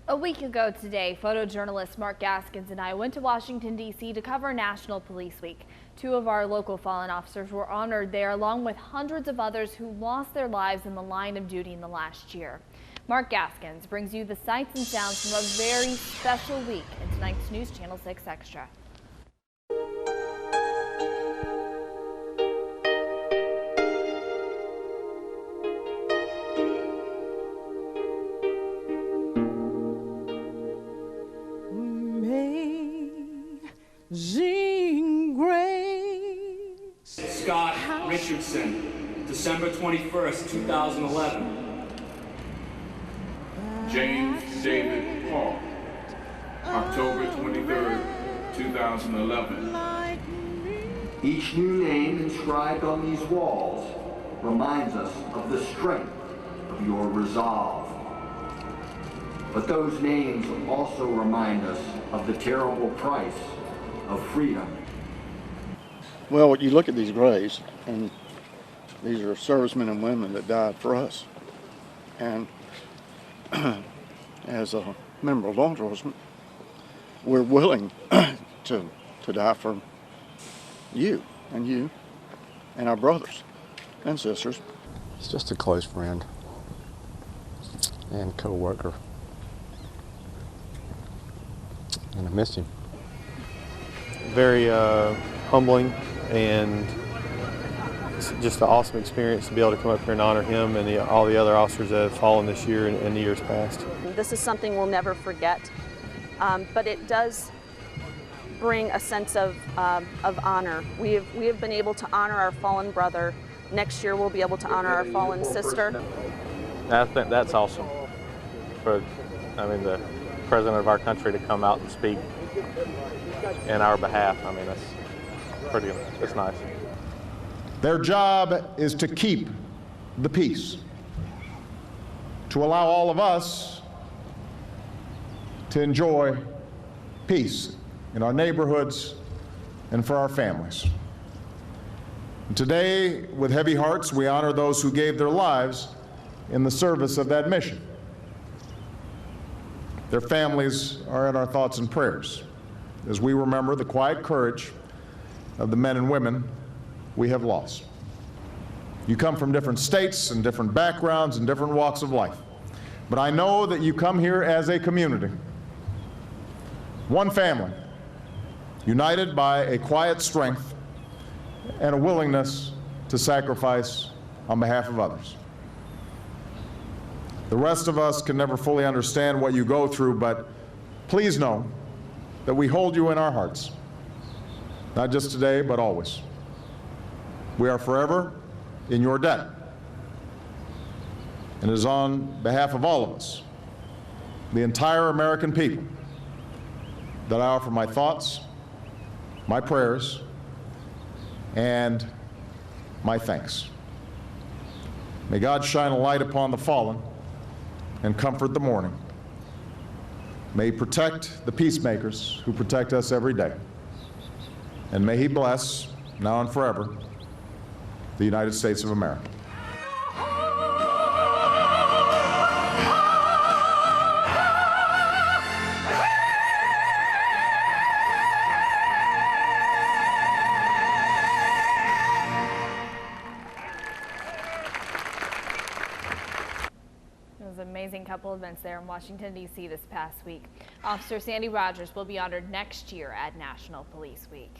A week ago today, photojournalist Mark Gaskins and I went to Washington, D.C. to cover National Police Week. Two of our local fallen officers were honored there, along with hundreds of others who lost their lives in the line of duty in the last year. Mark Gaskins brings you the sights and sounds from a very special week in tonight's News Channel 6 Extra. Scott Richardson, December 21st, 2011. James David Paul, October 23rd, 2011. Each new name inscribed on these walls reminds us of the strength of your resolve. But those names also remind us of the terrible price of freedom. Well, you look at these graves, and these are servicemen and women that died for us. And as a member of law enforcement, we're willing to die for you and our brothers and sisters. He's just a close friend and co-worker, and I missed him. Very humbling, and it's just an awesome experience to be able to come up here and honor him and all the other officers that have fallen this year and the years past. This is something we'll never forget, but it does bring a sense of honor. We have been able to honor our fallen brother. Next year we'll be able to honor our fallen sister. I think that's awesome for, the president of our country to come out and speak in our behalf. That's nice. Their job is to keep the peace, to allow all of us to enjoy peace in our neighborhoods and for our families. And today, with heavy hearts, we honor those who gave their lives in the service of that mission. Their families are in our thoughts and prayers as we remember the quiet courage of the men and women we have lost. You come from different states and different backgrounds and different walks of life, but I know that you come here as a community, one family, united by a quiet strength and a willingness to sacrifice on behalf of others. The rest of us can never fully understand what you go through, but please know that we hold you in our hearts, not just today, but always. We are forever in your debt. And it is on behalf of all of us, the entire American people, that I offer my thoughts, my prayers, and my thanks. May God shine a light upon the fallen and comfort the mourning. May He protect the peacemakers who protect us every day. And may He bless, now and forever, the United States of America. An amazing couple events there in Washington, D.C. this past week. Officer Sandy Rogers will be honored next year at National Police Week.